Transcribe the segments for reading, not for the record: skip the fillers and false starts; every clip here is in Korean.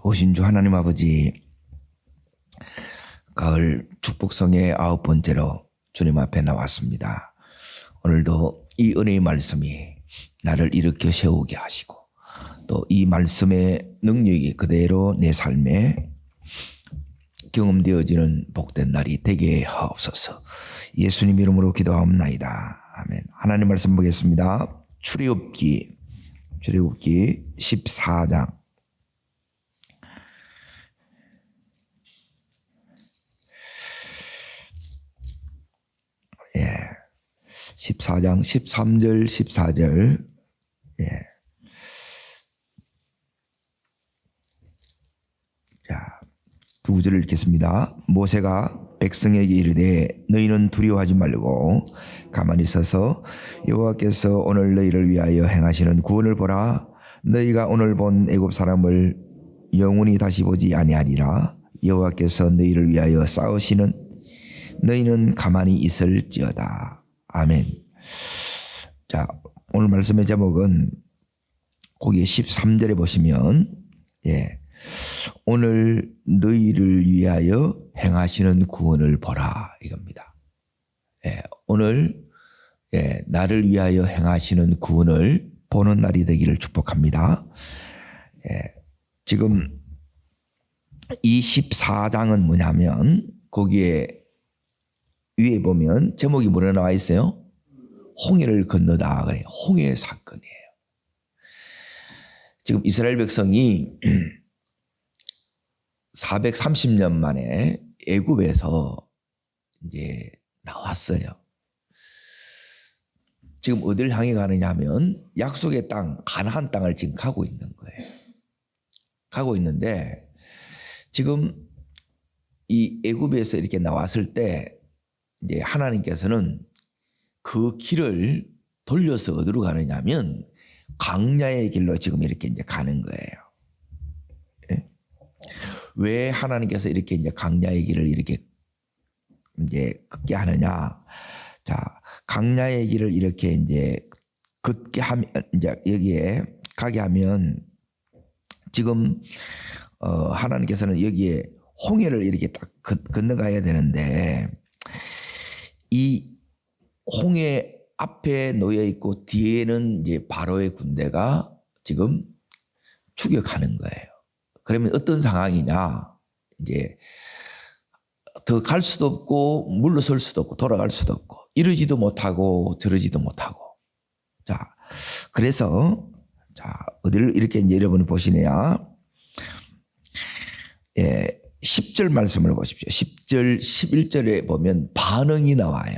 오신 주 하나님 아버지, 가을 축복성의 9번째로 주님 앞에 나왔습니다. 오늘도 이 은혜의 말씀이 나를 일으켜 세우게 하시고 또 이 말씀의 능력이 그대로 내 삶에 경험되어지는 복된 날이 되게 하옵소서. 예수님 이름으로 기도하옵나이다. 아멘. 하나님 말씀 보겠습니다. 출애굽기 14장 14장 13절 14절. 자, 두 구절을 읽겠습니다. 모세가 백성에게 이르되 너희는 두려워하지 말고 가만히 서서 여호와께서 오늘 너희를 위하여 행하시는 구원을 보라. 너희가 오늘 본 애굽 사람을 영원히 다시 보지 아니하리라. 여호와께서 너희를 위하여 싸우시는 너희는 가만히 있을지어다. 아멘. 자, 오늘 말씀의 제목은 거기 13절에 보시면 오늘 너희를 위하여 행하시는 구원을 보라 이겁니다. 오늘 나를 위하여 행하시는 구원을 보는 날이 되기를 축복합니다. 지금 이 14장은 뭐냐면 거기에 위에 보면 제목이 뭐라 나와 있어요? 홍해를 건너다. 그래요. 홍해 사건이에요. 지금 이스라엘 백성이 430년 만에 애굽에서 이제 나왔어요. 지금 어딜 향해 가느냐 하면 약속의 땅, 가나안 땅을 지금 가고 있는 거예요. 가고 있는데 지금 이 애굽에서 이렇게 나왔을 때 이제 하나님께서는 그 길을 돌려서 어디로 가느냐면 광야의 길로 지금 이렇게 이제 가는 거예요. 왜 하나님께서 이렇게 이제 광야의 길을 이렇게 이제 걷게 하느냐? 자, 광야의 길을 이렇게 이제 걷게 하면 이제 여기에 가게 하면 지금 하나님께서는 여기에 홍해를 이렇게 딱 건너가야 되는데 이 홍해 앞에 놓여 있고 뒤에는 이제 바로의 군대가 지금 추격하는 거예요. 그러면 어떤 상황이냐? 이제 더 갈 수도 없고 물러설 수도 없고 돌아갈 수도 없고 이러지도 못하고 저러지도 못하고. 자, 그래서 어디를 이렇게 이제 여러분이 보시냐? 10절 말씀을 보십시오. 10절, 11절에 보면 반응이 나와요.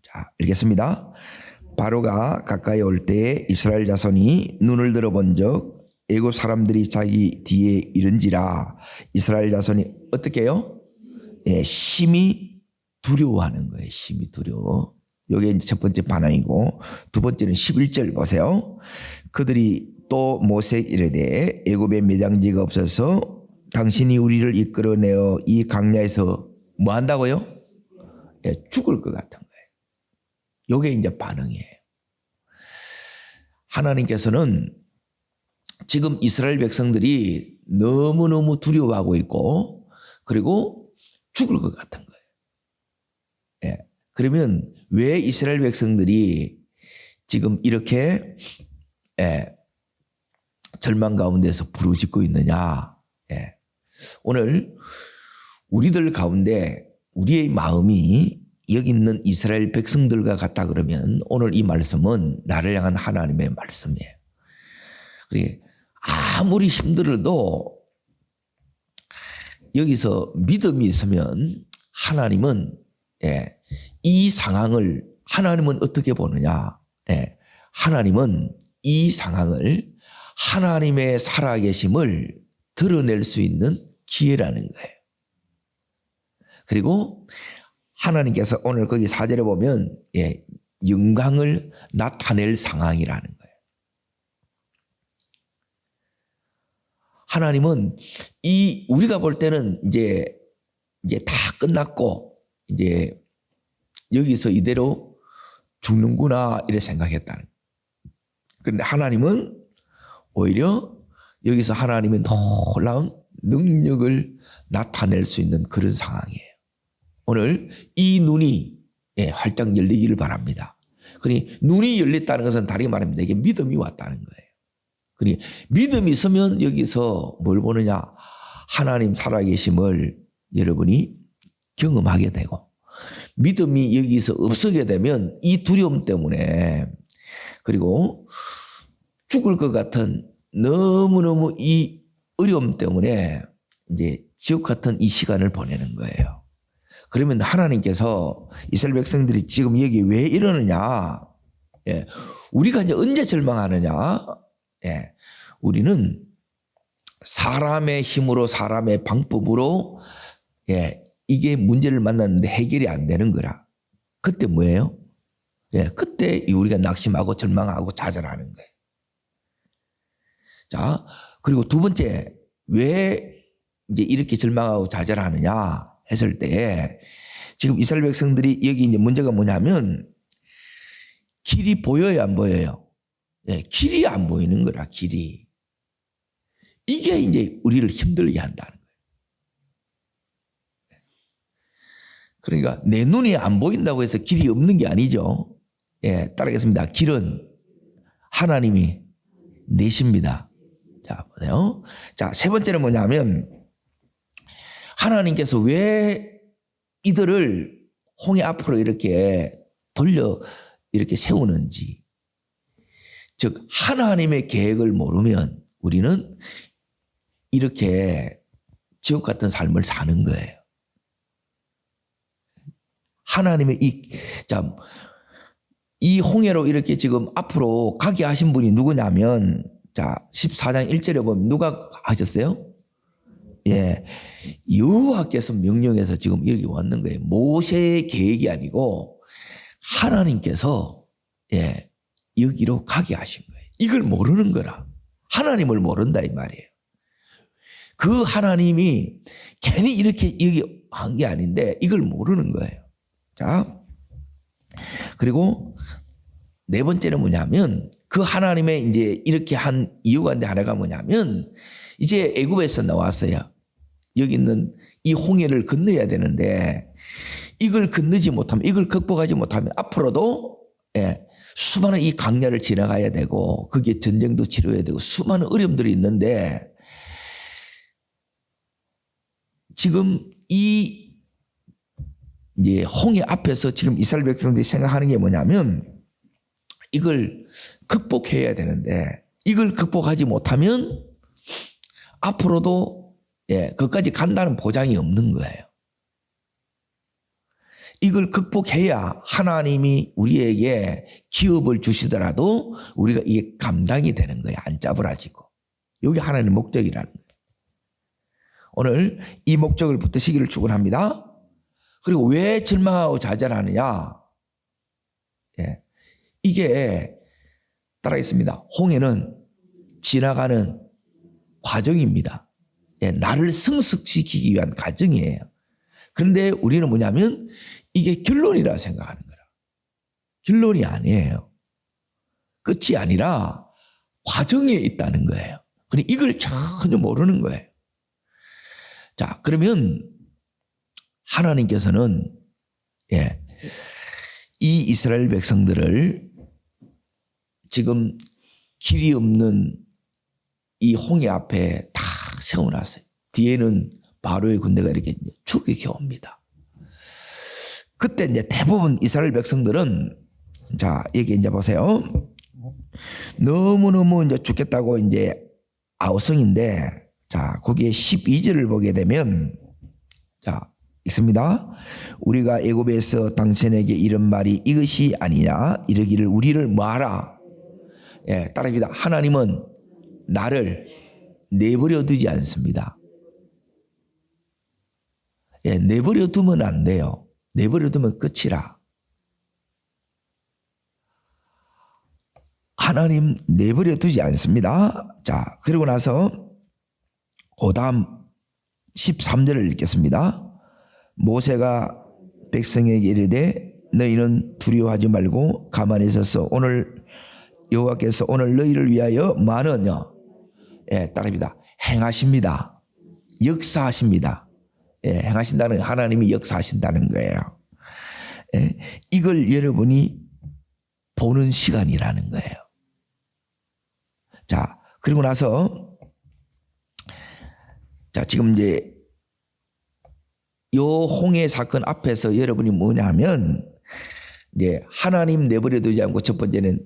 자, 읽겠습니다. 바로가 가까이 올 때 이스라엘 자손이 눈을 들어본 적 애굽 사람들이 자기 뒤에 이른지라. 이스라엘 자손이 어떻게 해요? 심히 두려워하는 거예요. 심히 두려워. 이게 이제 첫 번째 반응이고, 두 번째는 11절 보세요. 그들이 또 모세에게 이르되 애굽에 매장지가 없어서 당신이 우리를 이끌어내어 이 광야에서 뭐 한다고요? 죽을 것 같은 거예요. 이게 이제 반응이에요. 하나님께서는 지금 이스라엘 백성들이 너무너무 두려워하고 있고 그리고 죽을 것 같은 거예요. 그러면 왜 이스라엘 백성들이 지금 이렇게 절망 가운데서 부르짖고 있느냐? 오늘 우리들 가운데 우리의 마음이 여기 있는 이스라엘 백성들과 같다 그러면 오늘 이 말씀은 나를 향한 하나님의 말씀이에요. 그래, 아무리 힘들어도 여기서 믿음이 있으면 하나님은 이 상황을 하나님은 어떻게 보느냐? 하나님은 이 상황을 하나님의 살아계심을 드러낼 수 있는 기회라는 거예요. 그리고 하나님께서 오늘 거기 4절에 보면 영광을 나타낼 상황이라는 거예요. 하나님은 우리가 볼 때는 이제 다 끝났고 이제 여기서 이대로 죽는구나 이렇게 생각했다는 거예요. 그런데 하나님은 오히려 여기서 하나님의 놀라운 능력을 나타낼 수 있는 그런 상황이에요. 오늘 이 눈이 활짝 열리기를 바랍니다. 그러니 눈이 열렸다는 것은 다르게 말하면 이게 믿음이 왔다는 거예요. 그러니 믿음이 있으면 여기서 뭘 보느냐? 하나님 살아계심을 여러분이 경험하게 되고, 믿음이 여기서 없어게 되면 이 두려움 때문에, 그리고 죽을 것 같은 너무너무 이 어려움 때문에 이제 지옥 같은 이 시간을 보내는 거예요. 그러면 하나님께서 이스라엘 백성들이 지금 여기 왜 이러느냐? 우리가 이제 언제 절망하느냐? 우리는 사람의 힘으로, 사람의 방법으로 이게 문제를 만났는데 해결이 안 되는 거라. 그때 뭐예요? 그때 우리가 낙심하고 절망하고 좌절하는 거예요. 자, 그리고 두 번째, 왜 이제 이렇게 절망하고 좌절하느냐 했을 때, 지금 이스라엘 백성들이 여기 이제 문제가 뭐냐면 길이 보여요, 안 보여요? 길이 안 보이는 거라, 길이. 이게 이제 우리를 힘들게 한다는 거예요. 그러니까 내 눈이 안 보인다고 해서 길이 없는 게 아니죠. 따르겠습니다. 길은 하나님이 내십니다. 자, 보세요. 자, 세 번째는 뭐냐면, 하나님께서 왜 이들을 홍해 앞으로 이렇게 이렇게 세우는지. 즉, 하나님의 계획을 모르면 우리는 이렇게 지옥 같은 삶을 사는 거예요. 하나님의 이 홍해로 이렇게 지금 앞으로 가게 하신 분이 누구냐면, 자, 14장 1절에 보면 누가 하셨어요? 여호와께서 명령해서 지금 여기 왔는 거예요. 모세의 계획이 아니고 하나님께서 여기로 가게 하신 거예요. 이걸 모르는 거라. 하나님을 모른다 이 말이에요. 그 하나님이 괜히 이렇게 여기 한 게 아닌데 이걸 모르는 거예요. 자, 그리고 네 번째는 뭐냐면, 그 하나님의 이제 이렇게 한 이유가 하나가 뭐냐면, 이제 애굽에서 나왔어요. 여기 있는 이 홍해를 건너야 되는데, 이걸 건너지 못하면, 이걸 극복하지 못하면 앞으로도 수많은 이 강야를 지나가야 되고, 거기에 전쟁도 치러야 되고 수많은 어려움들이 있는데, 지금 이제 홍해 앞에서 지금 이스라엘 백성들이 생각하는 게 뭐냐면, 이걸 극복해야 되는데, 이걸 극복하지 못하면 앞으로도 그것까지 간다는 보장이 없는 거예요. 이걸 극복해야 하나님이 우리에게 기업을 주시더라도 우리가 이게 감당이 되는 거예요. 안 짜부라지고. 여기 하나님의 목적이라는 거예요. 오늘 이 목적을 붙드시기를 축원합니다. 그리고 왜 절망하고 좌절하느냐? 이게 따라하겠습니다. 홍해는 지나가는 과정입니다. 나를 성숙시키기 위한 과정이에요. 그런데 우리는 뭐냐면 이게 결론이라 생각하는 거라. 결론이 아니에요. 끝이 아니라 과정에 있다는 거예요. 그러니까 이걸 전혀 모르는 거예요. 자, 그러면 하나님께서는 이 이스라엘 백성들을 지금 길이 없는 이 홍해 앞에 다 세워놨어요. 뒤에는 바로의 군대가 이렇게 추격해 옵니다. 그때 이제 대부분 이스라엘 백성들은, 자, 여기 이제 보세요. 너무너무 이제 죽겠다고 이제 아우성인데, 자, 거기에 12절을 보게 되면, 자, 있습니다. 우리가 애굽에서 당신에게 이런 말이 이것이 아니냐? 이르기를 우리를 뭐하라? 따라합니다. 하나님은 나를 내버려 두지 않습니다. 내버려 두면 안 돼요. 내버려 두면 끝이라. 하나님 내버려 두지 않습니다. 자, 그리고 나서 그 다음 13절을 읽겠습니다. 모세가 백성에게 이르되 너희는 두려워하지 말고 가만히 있어서 오늘 여호와께서 오늘 너희를 위하여 많은 예, 따라합니다. 행하십니다. 역사하십니다. 예, 행하신다는 하나님이 역사하신다는 거예요. 예, 이걸 여러분이 보는 시간이라는 거예요. 자, 그리고 나서 자, 지금 이제 요 홍해 사건 앞에서 여러분이 뭐냐면 이제 하나님 내버려 두지 않고 첫 번째는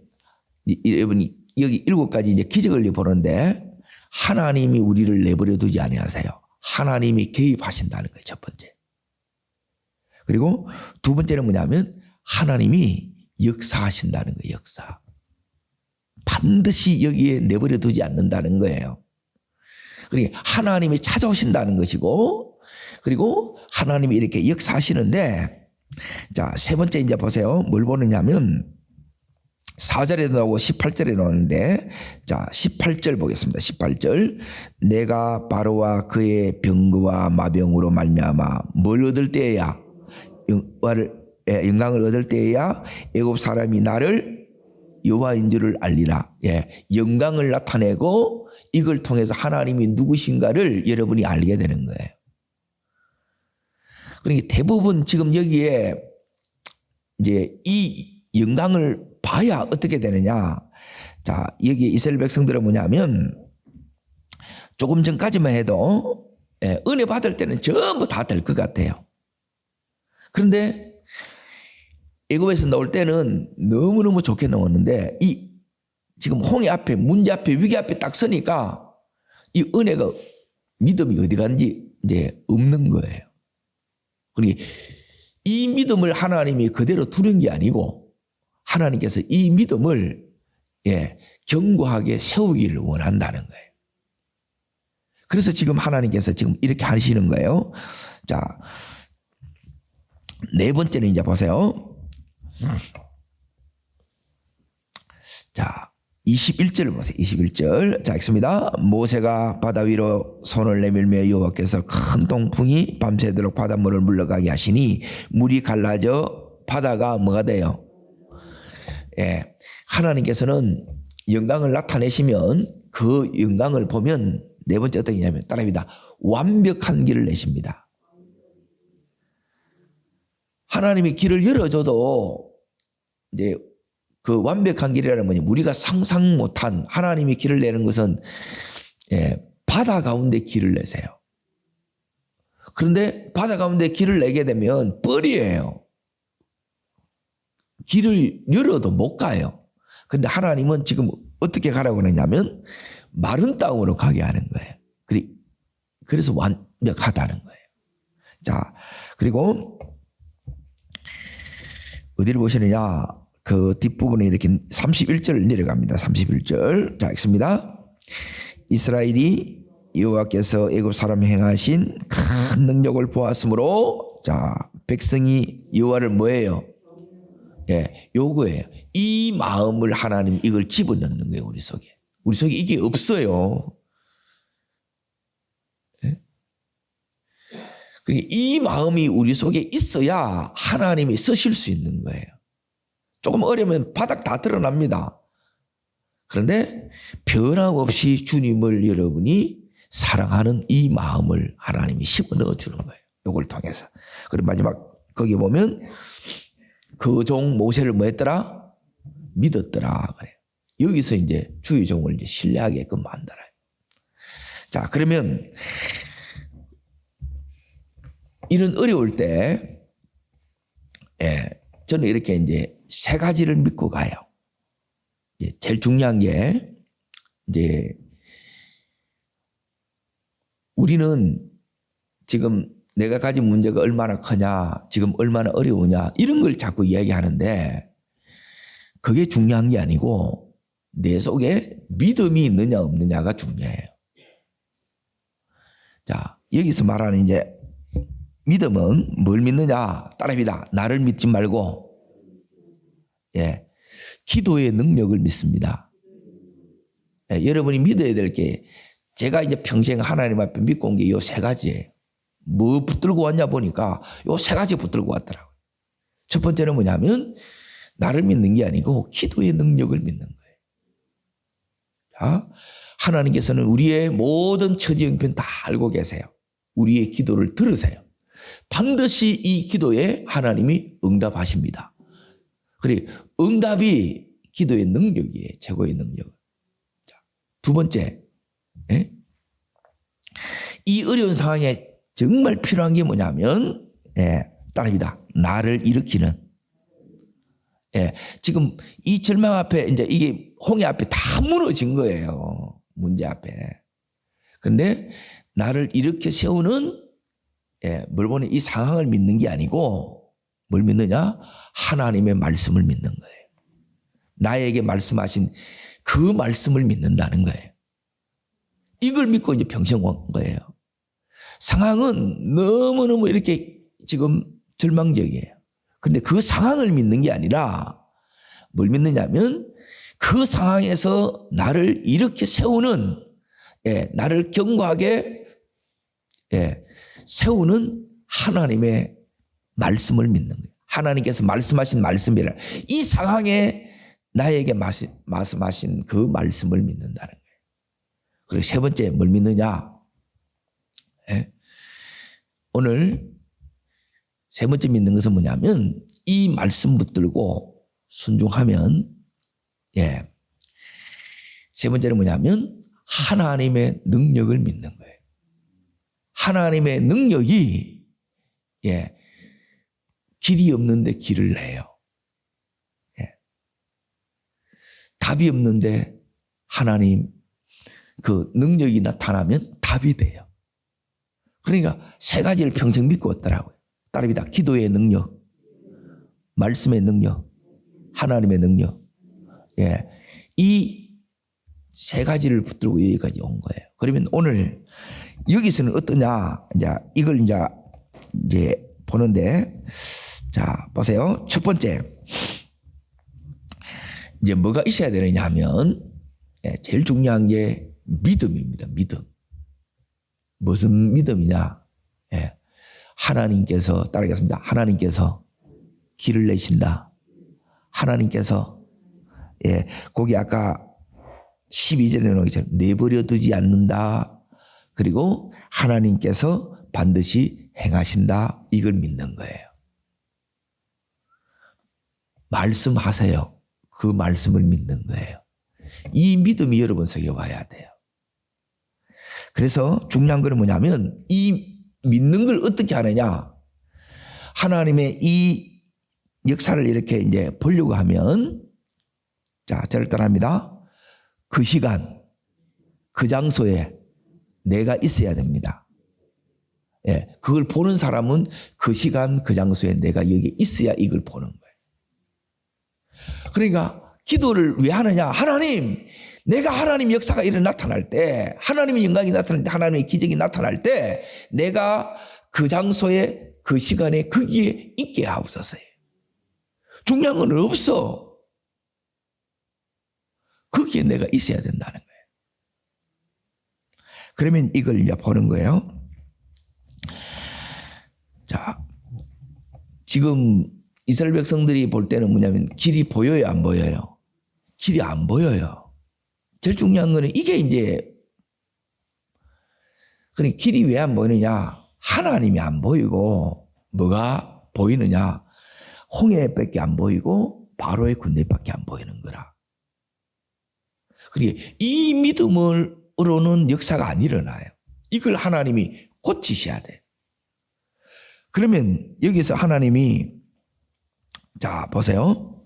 여러분이 여기 7가지 이제 기적을 보는데 하나님이 우리를 내버려 두지 아니하세요. 하나님이 개입하신다는 거예요. 첫 번째. 그리고 두 번째는 뭐냐면 하나님이 역사하신다는 거예요. 역사. 반드시 여기에 내버려 두지 않는다는 거예요. 그러니까 하나님이 찾아오신다는 것이고 그리고 하나님이 이렇게 역사하시는데 자, 세 번째 이제 보세요. 뭘 보느냐면 4절에 나오고 18절에 나오는데 자, 18절 보겠습니다. 18절. 내가 바로와 그의 병거와 마병으로 말미암아 뭘 얻을 때야? 영광을 얻을 때야 애굽 사람이 나를 여호와인 줄을 알리라. 예, 영광을 나타내고 이걸 통해서 하나님이 누구신가를 여러분이 알게 되는 거예요. 그러니까 대부분 지금 여기에 이제 이 영광을 봐야 어떻게 되느냐. 자, 여기 이스라엘 백성들은 뭐냐면 조금 전까지만 해도 은혜 받을 때는 전부 다 될 것 같아요. 그런데 애굽에서 나올 때는 너무너무 좋게 나왔는데 이 지금 홍해 앞에 문제 앞에 위기 앞에 딱 서니까 이 은혜가 믿음이 어디 간지 이제 없는 거예요. 그러니까 이 믿음을 하나님이 그대로 두는 게 아니고 하나님께서 이 믿음을 견고하게 세우기를 원한다는 거예요. 그래서 지금 하나님께서 지금 이렇게 하시는 거예요. 자, 네 번째는 이제 보세요. 자, 21절 보세요. 21절. 자, 읽습니다. 모세가 바다 위로 손을 내밀며 여호와께서 큰 동풍이 밤새도록 바닷물을 물러가게 하시니 물이 갈라져 바다가 뭐가 돼요? 예, 하나님께서는 영광을 나타내시면 그 영광을 보면 네 번째 어떤 게냐면 따라합니다. 완벽한 길을 내십니다. 하나님이 길을 열어줘도 이제 그 완벽한 길이라는 뭐냐, 우리가 상상 못한 하나님이 길을 내는 것은 바다 가운데 길을 내세요. 그런데 바다 가운데 길을 내게 되면 뻘이에요. 길을 열어도 못 가요. 그런데 하나님은 지금 어떻게 가라고 그러냐면 마른 땅으로 가게 하는 거예요. 그래서 완벽하다는 거예요. 자, 그리고 어디를 보시느냐? 그 뒷부분에 이렇게 31절 내려갑니다. 31절. 자, 읽습니다. 이스라엘이 여호와께서 애굽 사람이 행하신 큰 능력을 보았으므로 자, 백성이 여호와를 뭐예요? 예, 요거예요. 이 마음을 하나님 이걸 집어넣는 거예요. 우리 속에. 우리 속에 이게 없어요. 예? 이 마음이 우리 속에 있어야 하나님이 쓰실 수 있는 거예요. 조금 어려면 바닥 다 드러납니다. 그런데 변함없이 주님을 여러분이 사랑하는 이 마음을 하나님이 심어 넣어주는 거예요. 이걸 통해서. 그리고 마지막 거기 보면 그 종 모세를 뭐 했더라? 믿었더라. 그래요. 여기서 이제 주의 종을 이제 신뢰하게끔 만들어요. 자, 그러면 이런 어려울 때, 저는 이렇게 이제 세 가지를 믿고 가요. 이제 제일 중요한 게, 이제 우리는 지금 내가 가진 문제가 얼마나 크냐, 지금 얼마나 어려우냐, 이런 걸 자꾸 이야기하는데, 그게 중요한 게 아니고, 내 속에 믿음이 있느냐, 없느냐가 중요해요. 자, 여기서 말하는 이제 믿음은 뭘 믿느냐? 따라합니다. 나를 믿지 말고, 기도의 능력을 믿습니다. 여러분이 믿어야 될 게, 제가 이제 평생 하나님 앞에 믿고 온 게 요 세 가지예요. 뭐 붙들고 왔냐 보니까 요 세 가지 붙들고 왔더라고요. 첫 번째는 뭐냐면, 나를 믿는 게 아니고 기도의 능력을 믿는 거예요. 자, 하나님께서는 우리의 모든 처지 형편 다 알고 계세요. 우리의 기도를 들으세요. 반드시 이 기도에 하나님이 응답하십니다. 그리고 응답이 기도의 능력이에요. 최고의 능력. 자, 두 번째, 예? 이 어려운 상황에 정말 필요한 게 뭐냐면, 예, 따라합니다. 나를 일으키는. 예, 지금 이 절망 앞에 이제 이게 홍해 앞에 다 무너진 거예요. 문제 앞에. 그런데 나를 일으켜 세우는, 예, 뭘 보니 이 상황을 믿는 게 아니고 뭘 믿느냐? 하나님의 말씀을 믿는 거예요. 나에게 말씀하신 그 말씀을 믿는다는 거예요. 이걸 믿고 이제 평생 온 거예요. 상황은 너무너무 이렇게 지금 절망적이에요. 근데 그 상황을 믿는 게 아니라 뭘 믿느냐면 그 상황에서 나를 일으켜 세우는, 예, 나를 견고하게, 예, 세우는 하나님의 말씀을 믿는 거예요. 하나님께서 말씀하신 말씀이라 이 상황에 나에게 말씀하신 그 말씀을 믿는다는 거예요. 그리고 세 번째 뭘 믿느냐? 예? 오늘 세 번째 믿는 것은 뭐냐면 이 말씀 붙들고 순종하면, 예, 세 번째는 뭐냐면 하나님의 능력을 믿는 거예요. 하나님의 능력이, 예, 길이 없는데 길을 내요. 예. 답이 없는데 하나님 그 능력이 나타나면 답이 돼요. 그러니까 세 가지를 평생 믿고 왔더라고요. 따릅니다. 기도의 능력, 말씀의 능력, 하나님의 능력. 예, 이 세 가지를 붙들고 여기까지 온 거예요. 그러면 오늘 여기서는 어떠냐? 이걸 이제 보는데, 자, 보세요. 첫 번째, 이제 뭐가 있어야 되느냐 하면, 예, 제일 중요한 게 믿음입니다. 믿음. 무슨 믿음이냐? 예, 하나님께서, 따르겠습니다. 하나님께서 길을 내신다. 하나님께서, 예, 거기 아까 12절에 나오기 전에 내버려 두지 않는다. 그리고 하나님께서 반드시 행하신다. 이걸 믿는 거예요. 말씀하세요. 그 말씀을 믿는 거예요. 이 믿음이 여러분 속에 와야 돼요. 그래서 중요한 건 뭐냐면 이 믿는 걸 어떻게 하느냐. 하나님의 이 역사를 이렇게 이제 보려고 하면, 자, 저를 따라합니다. 그 시간, 그 장소에 내가 있어야 됩니다. 예, 그걸 보는 사람은 그 시간, 그 장소에 내가 여기 있어야 이걸 보는 거예요. 그러니까 기도를 왜 하느냐? 하나님, 내가 하나님 역사가 이렇게 나타날 때, 하나님의 영광이 나타날 때, 하나님의 기적이 나타날 때 내가 그 장소에, 그 시간에 거기에 있게 하옵소서. 중요한 건 없어. 거기에 내가 있어야 된다는 거예요. 그러면 이걸 이제 보는 거예요. 자, 지금 이스라엘 백성들이 볼 때는 뭐냐면 길이 보여요, 안 보여요? 길이 안 보여요. 제일 중요한 거는 이게 이제, 그러니까 길이 왜 안 보이느냐? 하나님이 안 보이고 뭐가 보이느냐? 홍해밖에 안 보이고 바로의 군대밖에 안 보이는 거라. 그리고 이 믿음으로는 역사가 안 일어나요. 이걸 하나님이 고치셔야 돼요. 그러면 여기서 하나님이, 자, 보세요.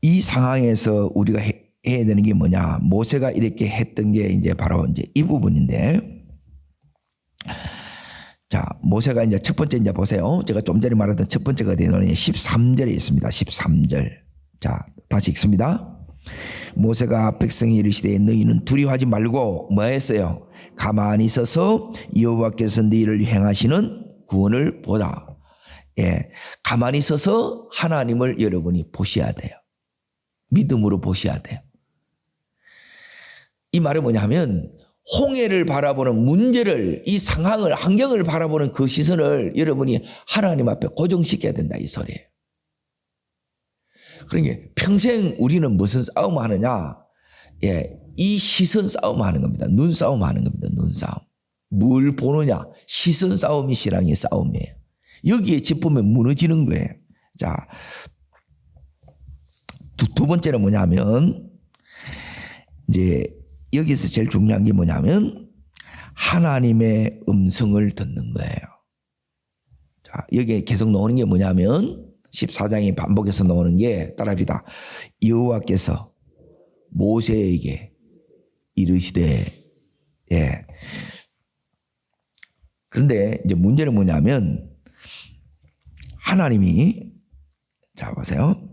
이 상황에서 우리가 해야 되는 게 뭐냐? 모세가 이렇게 했던 게 이제 바로 이제 이 부분인데, 자, 모세가 이제 첫 번째 이제 보세요. 제가 좀 전에 말했던 첫 번째가 어디에 13절에 있습니다. 13절. 자, 다시 읽습니다. 모세가 백성이 이르시되 너희는 두려워하지 말고 뭐 했어요? 가만히 서서 여호와께서 너희를 행하시는 구원을 보라. 예, 가만히 서서 하나님을 여러분이 보셔야 돼요. 믿음으로 보셔야 돼요. 이 말은 뭐냐면 홍해를 바라보는 문제를, 이 상황을, 환경을 바라보는 그 시선을 여러분이 하나님 앞에 고정시켜야 된다, 이 소리예요. 그러니까 평생 우리는 무슨 싸움을 하느냐? 예, 이 시선 싸움을 하는 겁니다. 눈싸움 하는 겁니다. 눈싸움. 뭘 보느냐? 시선 싸움이 신앙의 싸움이에요. 여기에 짚으면 무너지는 거예요. 자, 두 번째는 뭐냐면, 이제 여기서 제일 중요한 게 뭐냐면, 하나님의 음성을 듣는 거예요. 자, 여기에 계속 나오는 게 뭐냐면, 14장이 반복해서 나오는 게 따라합니다. 여호와께서 모세에게 이르시되, 예. 그런데 이제 문제는 뭐냐면, 하나님이, 자, 보세요.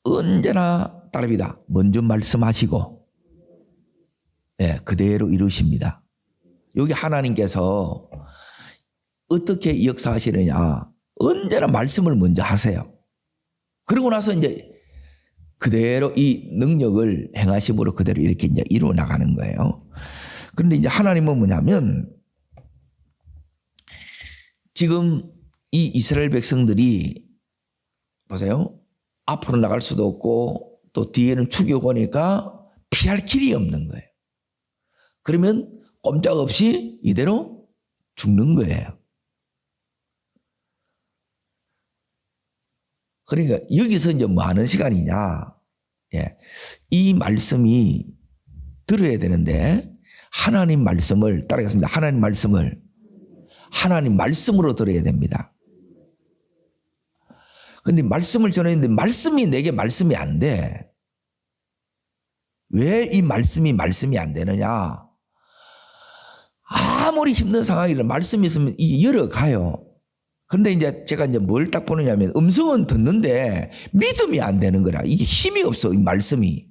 언제나 따릅니다. 먼저 말씀하시고, 예, 그대로 이루십니다. 여기 하나님께서 어떻게 역사하시느냐. 언제나 말씀을 먼저 하세요. 그러고 나서 이제 그대로 이 능력을 행하심으로 그대로 이렇게 이제 이루어 나가는 거예요. 그런데 이제 하나님은 뭐냐면, 지금 이 이스라엘 백성들이 보세요. 앞으로 나갈 수도 없고 또 뒤에는 추격 오니까 피할 길이 없는 거예요. 그러면 꼼짝없이 이대로 죽는 거예요. 그러니까 여기서 이제 뭐 하는 시간이냐. 예. 이 말씀이 들어야 되는데 하나님 말씀을 따라가겠습니다. 하나님 말씀으로 들어야 됩니다. 근데 말씀을 전했는데 말씀이 내게 말씀이 안 돼. 왜 이 말씀이 안 되느냐? 아무리 힘든 상황이라 말씀이 있으면 이게 열어가요. 근데 이제 제가 이제 뭘 딱 보느냐면 음성은 듣는데 믿음이 안 되는 거라. 이게 힘이 없어, 이 말씀이.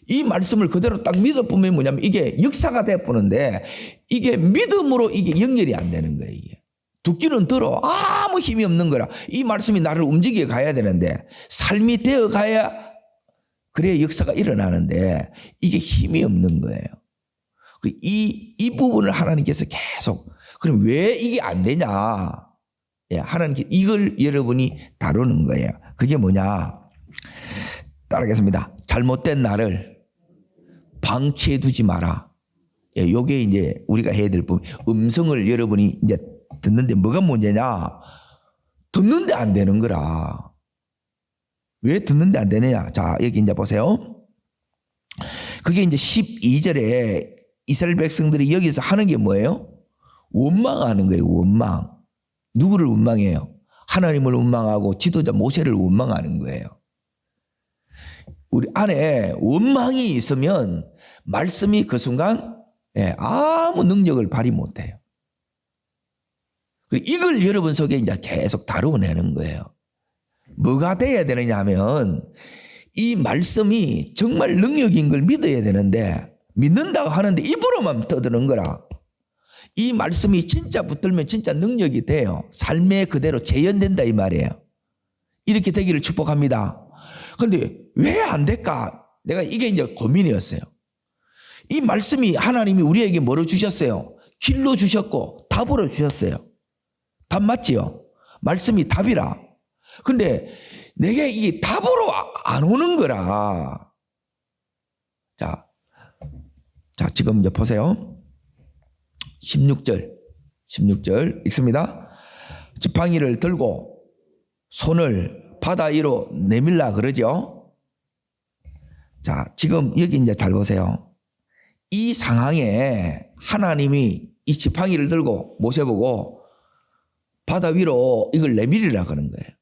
이 말씀을 그대로 딱 믿어보면 뭐냐면 이게 역사가 되어보는데 이게 믿음으로 이게 연결이 안 되는 거예요, 이게. 듣기는 들어. 아무 힘이 없는 거라. 이 말씀이 나를 움직여 가야 되는데 삶이 되어 가야 그래야 역사가 일어나는데 이게 힘이 없는 거예요. 이 부분을 하나님께서 계속, 그럼 왜 이게 안 되냐? 예, 하나님께 이걸 여러분이 다루는 거예요. 그게 뭐냐? 따라하겠습니다. 잘못된 나를 방치해 두지 마라. 예, 요게 이제 우리가 해야 될 부분. 음성을 여러분이 이제 듣는데 뭐가 문제냐? 듣는데 안 되는 거라. 왜 듣는데 안 되느냐? 자, 여기 이제 보세요. 그게 이제 12절에 이스라엘 백성들이 여기서 하는 게 뭐예요? 원망하는 거예요. 원망. 누구를 원망해요? 하나님을 원망하고 지도자 모세를 원망하는 거예요. 우리 안에 원망이 있으면 말씀이 그 순간 아무 능력을 발휘 못해요. 이걸 여러분 속에 이제 계속 다루어내는 거예요. 뭐가 돼야 되느냐 하면 이 말씀이 정말 능력인 걸 믿어야 되는데 믿는다고 하는데 입으로만 떠드는 거라. 이 말씀이 진짜 붙들면 진짜 능력이 돼요. 삶에 그대로 재현된다 이 말이에요. 이렇게 되기를 축복합니다. 그런데 왜 안 될까? 내가 이게 이제 고민이었어요. 이 말씀이 하나님이 우리에게 뭐로 주셨어요? 길로 주셨고 답으로 주셨어요. 답 맞지요? 말씀이 답이라. 근데 내게 이게 답으로 안 오는 거라. 자, 지금 이제 보세요. 16절 읽습니다. 지팡이를 들고 손을 바다 위로 내밀라 그러죠. 자, 지금 여기 이제 잘 보세요. 이 상황에 하나님이 이 지팡이를 들고 모세 보고 바다 위로 이걸 내밀으라 그런 거예요.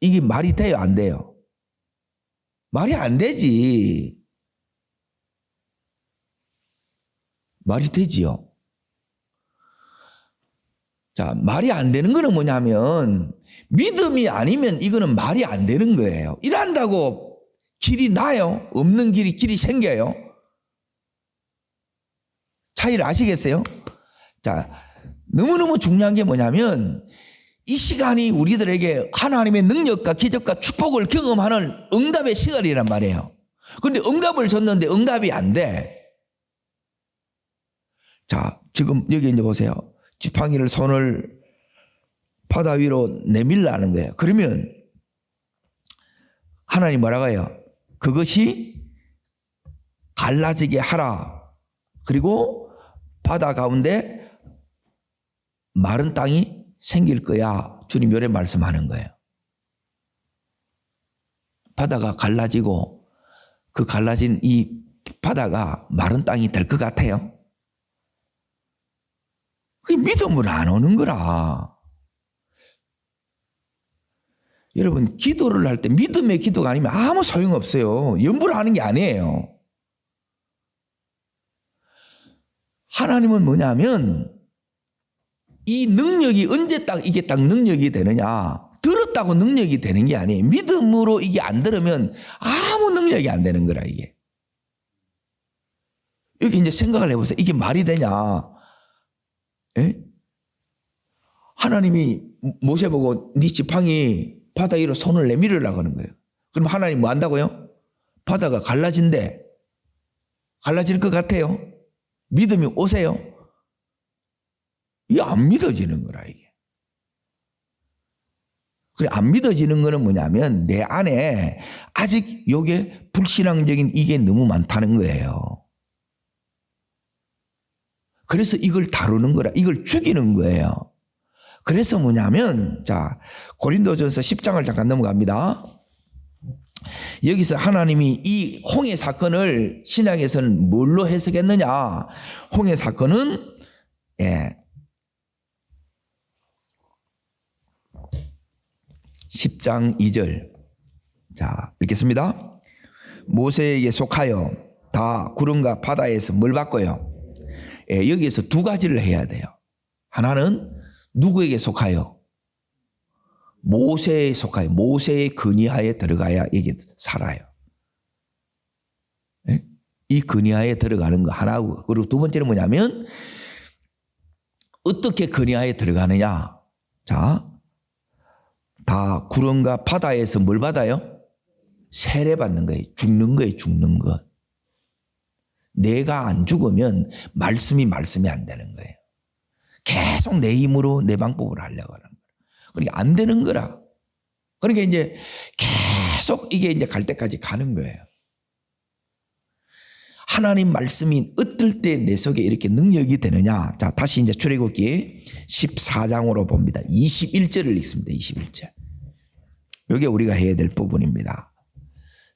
이게 말이 돼요, 안 돼요? 말이 안 되지. 말이 되지요. 자, 말이 안 되는 거는 뭐냐면 믿음이 아니면 이거는 말이 안 되는 거예요. 일한다고 길이 나요? 없는 길이 생겨요? 차이를 아시겠어요? 자, 너무너무 중요한 게 뭐냐면 이 시간이 우리들에게 하나님의 능력과 기적과 축복을 경험하는 응답의 시간이란 말이에요. 그런데 응답을 줬는데 응답이 안 돼. 자, 지금 여기 이제 보세요. 지팡이를 손을 바다 위로 내밀라는 거예요. 그러면 하나님 뭐라고 해요? 그것이 갈라지게 하라. 그리고 바다 가운데 마른 땅이 생길 거야. 주님 요래 말씀하는 거예요. 바다가 갈라지고 그 갈라진 이 바다가 마른 땅이 될 것 같아요. 그 믿음으로 안 오는 거라. 여러분 기도를 할 때 믿음의 기도가 아니면 아무 소용없어요. 염불 하는 게 아니에요. 하나님은 뭐냐면 이 능력이 언제 이게 딱 능력이 되느냐. 들었다고 능력이 되는 게 아니에요. 믿음으로 이게 안 들으면 아무 능력이 안 되는 거라 이게. 여기 이제 생각을 해보세요. 이게 말이 되냐. 에? 하나님이 모세 보고 네 지팡이 바다 위로 손을 내밀으라고 하는 거예요. 그럼 하나님 뭐 한다고요? 바다가 갈라질 것 같아요. 믿음이 오세요. 이게 안 믿어지는 거라 이게. 그래 안 믿어지는 거는 뭐냐면 내 안에 아직 요게 불신앙적인 이게 너무 많다는 거예요. 그래서 이걸 다루는 거라. 이걸 죽이는 거예요. 그래서 뭐냐면 자 고린도전서 10장을 잠깐 넘어갑니다. 여기서 하나님이 이 홍해 사건을 신약에서는 뭘로 해석했느냐. 홍해 사건은 10장 2절 자 읽겠습니다. 모세에게 속하여 다 구름과 바다에서 뭘 받고요. 여기에서 두 가지를 해야 돼요. 하나는 누구에게 속하여? 모세에 속하여 모세의 근위하에 들어가야 이게 살아요. 이 근위하에 들어가는 거 하나고 그리고 두 번째는 뭐냐면 어떻게 근위하에 들어가느냐. 자, 다 구름과 바다에서 뭘 받아요? 세례받는 거예요. 죽는 거예요. 죽는 것. 내가 안 죽으면 말씀이 안 되는 거예요. 계속 내 힘으로 내 방법으로 하려고 하는 거예요. 그러니까 안 되는 거라. 그러니까 이제 계속 이게 이제 갈 때까지 가는 거예요. 하나님 말씀이 어떨 때 내 속에 이렇게 능력이 되느냐. 자, 다시 이제 출애굽기 14장으로 봅니다. 21절을 읽습니다. 21절. 이게 우리가 해야 될 부분입니다.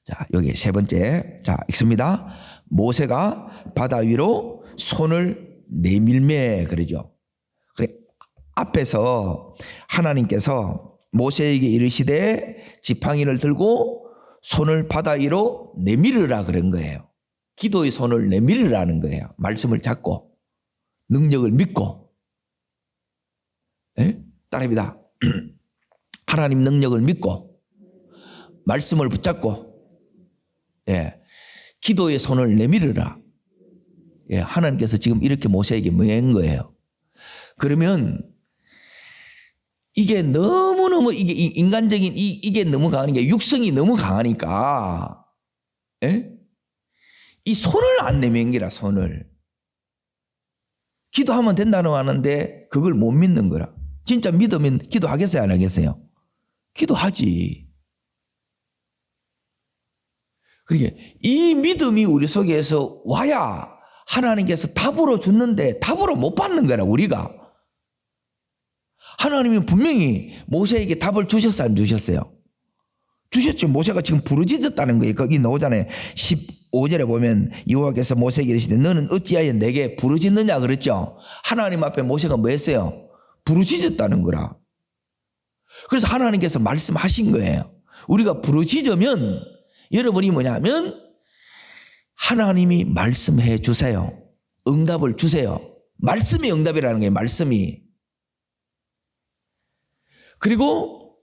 자, 여기 세 번째. 자, 읽습니다. 모세가 바다 위로 손을 내밀매 그러죠. 그래 앞에서 하나님께서 모세에게 이르시되 지팡이를 들고 손을 바다 위로 내밀으라 그런 거예요. 기도의 손을 내밀으라는 거예요. 말씀을 잡고 능력을 믿고. 따라합니다. 하나님 능력을 믿고 말씀을 붙잡고 기도의 손을 내밀으라. 하나님께서 지금 이렇게 모세에게 명한 거예요. 그러면 이게 너무너무 이게 인간적인 이게 너무 강한 게 육성이 너무 강하니까 이 손을 안 내민 게라 손을. 기도하면 된다는 거 하는데 그걸 못 믿는 거라. 진짜 믿으면 기도하겠어요 안 하겠어요? 기도하지. 그러니까 이 믿음이 우리 속에서 와야 하나님께서 답으로 줬는데 답으로 못 받는 거라 우리가. 하나님이 분명히 모세에게 답을 주셨어요 안 주셨어요? 주셨죠. 모세가 지금 부르짖었다는 거예요. 거기 나오잖아요. 15절에 보면 여호와께서 모세에게 이르시되 너는 어찌하여 내게 부르짖느냐 그랬죠. 하나님 앞에 모세가 뭐 했어요? 부르짖었다는 거라. 그래서 하나님께서 말씀하신 거예요. 우리가 부르짖으면 여러분이 뭐냐면 하나님이 말씀해 주세요. 응답을 주세요. 말씀이 응답이라는 거예요. 말씀이. 그리고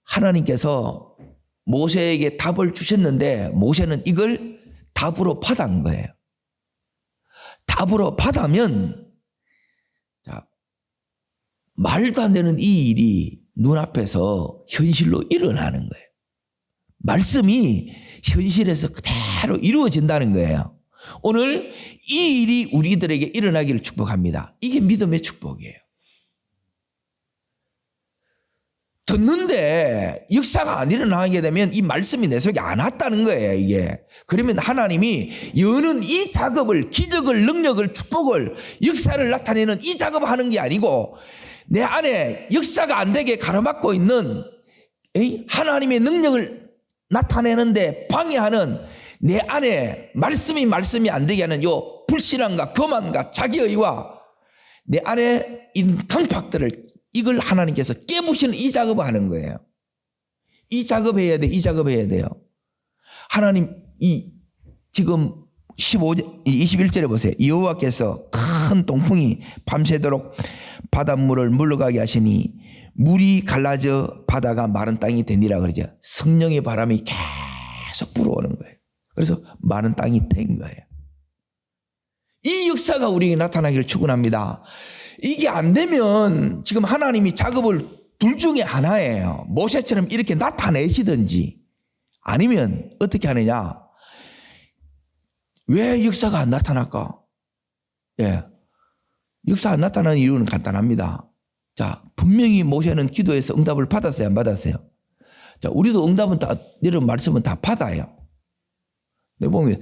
하나님께서 모세에게 답을 주셨는데 모세는 이걸 답으로 받은 거예요. 답으로 받으면 자, 말도 안 되는 이 일이 눈앞에서 현실로 일어나는 거예요. 말씀이 현실에서 그대로 이루어진다는 거예요. 오늘 이 일이 우리들에게 일어나기를 축복합니다. 이게 믿음의 축복이에요. 듣는데 역사가 안 일어나게 되면 이 말씀이 내 속에 안 왔다는 거예요, 이게. 그러면 하나님이 여는 이 작업을, 기적을, 능력을, 축복을, 역사를 나타내는 이 작업을 하는 게 아니고 내 안에 역사가 안 되게 가로막고 있는 하나님의 능력을 나타내는데 방해하는 내 안에 말씀이 안 되게 하는 요 불신앙과 교만과 자기의와 내 안에 있는 강팍들을 이걸 하나님께서 깨부시는 이 작업을 하는 거예요. 이 작업해야 돼. 이 작업해야 돼요. 하나님 이 지금 21절에 보세요. 여호와께서 큰 동풍이 밤새도록 바닷물을 물러가게 하시니 물이 갈라져 바다가 마른 땅이 되니라 그러죠. 성령의 바람이 계속 불어오는 거예요. 그래서 마른 땅이 된 거예요. 이 역사가 우리에게 나타나기를 축원합니다. 이게 안 되면 지금 하나님이 작업을 둘 중에 하나예요. 모세처럼 이렇게 나타내시든지 아니면 어떻게 하느냐. 왜 역사가 안 나타날까? 예. 역사 안 나타나는 이유는 간단합니다. 자, 분명히 모세는 기도해서 응답을 받았어요, 안 받았어요? 자, 우리도 응답은 다, 이런 말씀은 다 받아요. 내 보면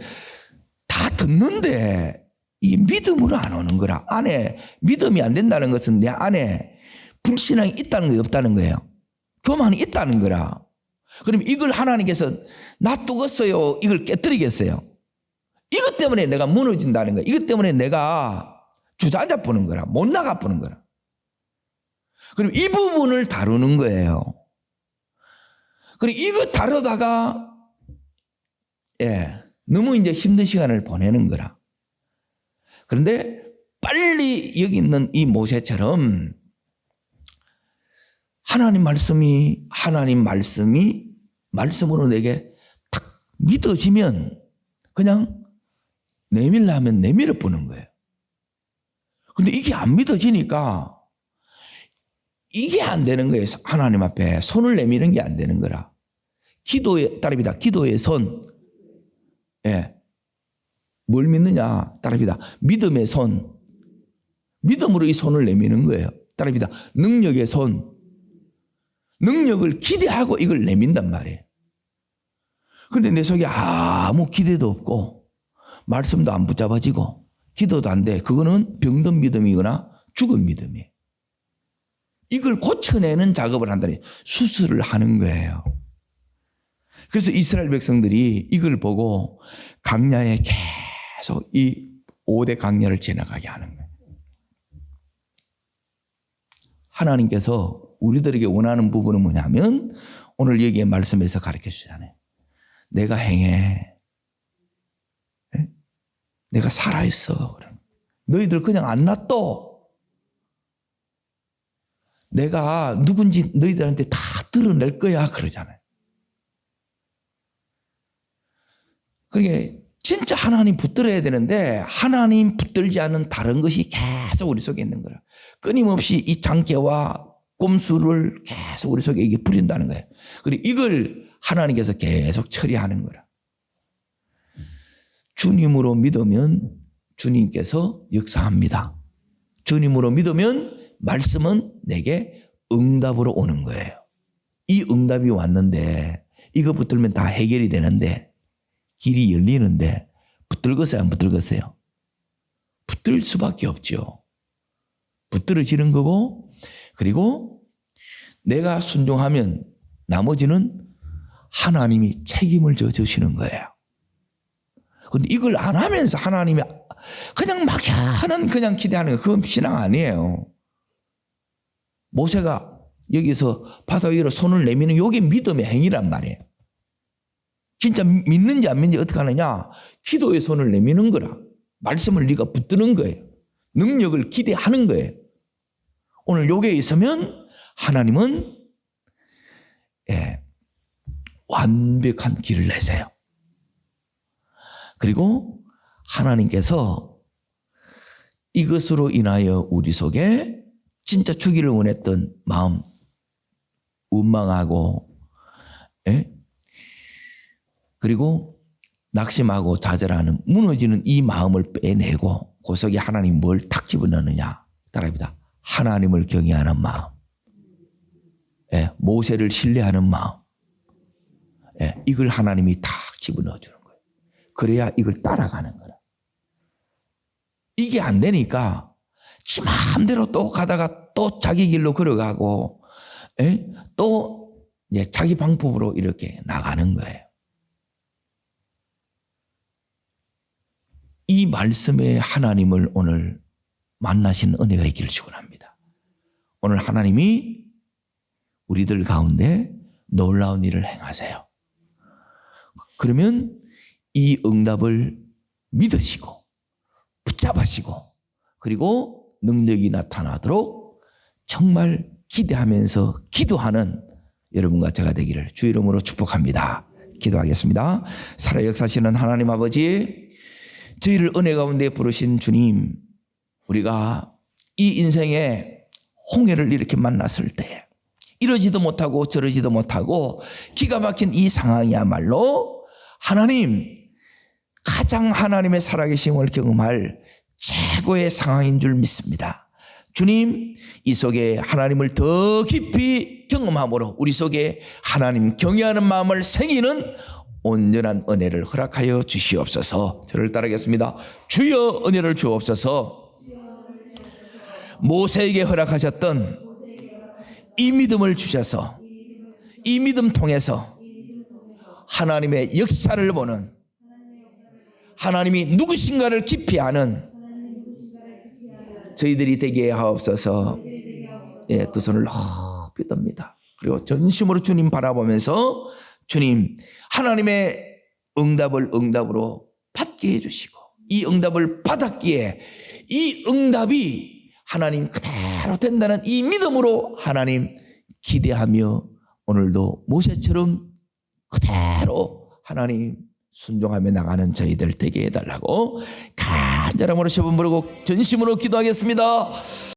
다 듣는데 이 믿음으로 안 오는 거라. 안에 믿음이 안 된다는 것은 내 안에 불신앙이 있다는 게 없다는 거예요. 교만이 있다는 거라. 그럼 이걸 하나님께서 놔두겠어요? 이걸 깨뜨리겠어요? 이것 때문에 내가 무너진다는 거예요. 이것 때문에 내가 주저앉아 보는 거라. 못 나가 보는 거라. 그럼 이 부분을 다루는 거예요. 그럼 이거 다루다가 너무 이제 힘든 시간을 보내는 거라. 그런데 빨리 여기 있는 이 모세처럼 하나님 말씀으로 내게 탁 믿어지면 그냥 내밀라면 내밀어 보는 거예요. 근데 이게 안 믿어지니까 이게 안 되는 거예요. 하나님 앞에 손을 내미는 게 안 되는 거라. 기도의 따릅니다. 기도의 손. 뭘 믿느냐? 따릅니다. 믿음의 손. 믿음으로 이 손을 내미는 거예요. 따릅니다. 능력의 손. 능력을 기대하고 이걸 내민단 말이에요. 그런데 내 속에 아무 기대도 없고 말씀도 안 붙잡아지고 기도도 안 돼. 그거는 병든 믿음이거나 죽은 믿음이에요. 이걸 고쳐내는 작업을 한다니 수술을 하는 거예요. 그래서 이스라엘 백성들이 이걸 보고 광야에 계속 이 5대 광야를 지나가게 하는 거예요. 하나님께서 우리들에게 원하는 부분은 뭐냐면 오늘 여기에 말씀에서 가르쳐 주잖아요. 내가 행해. 내가 살아있어. 너희들 그냥 안 놔둬. 내가 누군지 너희들한테 다 드러낼 거야 그러잖아요. 그러니까 진짜 하나님 붙들어야 되는데 하나님 붙들지 않은 다른 것이 계속 우리 속에 있는 거라. 끊임없이 이 장깨와 꼼수를 계속 우리 속에 이게 부린다는 거예요. 그리고 이걸 하나님께서 계속 처리하는 거라. 주님으로 믿으면 주님께서 역사합니다. 주님으로 믿으면 말씀은 내게 응답으로 오는 거예요. 이 응답이 왔는데 이거 붙들면 다 해결이 되는데 길이 열리는데 붙들겠어요? 안 붙들겠어요? 붙들 수밖에 없죠. 붙들어지는 거고 그리고 내가 순종하면 나머지는 하나님이 책임을 져주시는 거예요. 그런데 이걸 안 하면서 하나님이 그냥 막연한 그냥 기대하는 거 그건 신앙 아니에요. 모세가 여기서 바다 위로 손을 내미는 이게 믿음의 행위란 말이에요. 진짜 믿는지 안 믿는지 어떻게 하느냐? 기도의 손을 내미는 거라. 말씀을 네가 붙드는 거예요. 능력을 기대하는 거예요. 오늘 여기에 있으면 하나님은 완벽한 길을 내세요. 그리고 하나님께서 이것으로 인하여 우리 속에 진짜 주기를 원했던 마음, 원망하고 그리고 낙심하고 좌절하는 무너지는 이 마음을 빼내고 그 속에 하나님 뭘 탁 집어넣느냐? 따라합니다. 하나님을 경외하는 마음. 예, 모세를 신뢰하는 마음. 예, 이걸 하나님이 딱 집어넣어 주는 거예요. 그래야 이걸 따라가는 거라. 이게 안 되니까 지 마음대로 또 가다가 또 자기 길로 걸어가고, 예? 또 이제 자기 방법으로 이렇게 나가는 거예요. 이 말씀에 하나님을 오늘 만나신 은혜가 있기를 축원합니다. 오늘 하나님이 우리들 가운데 놀라운 일을 행하세요. 그러면 이 응답을 믿으시고 붙잡으시고 그리고 능력이 나타나도록 정말 기대하면서 기도하는 여러분과 제가 되기를 주 이름으로 축복합니다. 기도하겠습니다. 살아 역사하시는 하나님 아버지, 저희를 은혜 가운데 부르신 주님, 우리가 이 인생에 홍해를 이렇게 만났을 때 이러지도 못하고 저러지도 못하고 기가 막힌 이 상황이야말로 하나님, 가장 하나님의 살아계심을 경험할 최고의 상황인 줄 믿습니다. 주님, 이 속에 하나님을 더 깊이 경험함으로 우리 속에 하나님 경외하는 마음을 생기는 온전한 은혜를 허락하여 주시옵소서. 저를 따르겠습니다. 주여 은혜를 주옵소서. 모세에게 허락하셨던 이 믿음을 주셔서 이 믿음 통해서 하나님의 역사를 보는, 하나님이 누구신가를 깊이 아는 저희들이 되게 하옵소서. 예, 두 손을 높이 듭니다. 그리고 전심으로 주님 바라보면서 주님 하나님의 응답으로 받게 해주시고, 이 응답을 받았기에 이 응답이 하나님 그대로 된다는 이 믿음으로 하나님 기대하며 오늘도 모세처럼 그대로 하나님 순종하며 나가는 저희들 되게 해달라고 간절함으로 세 번 부르고 전심으로 기도하겠습니다.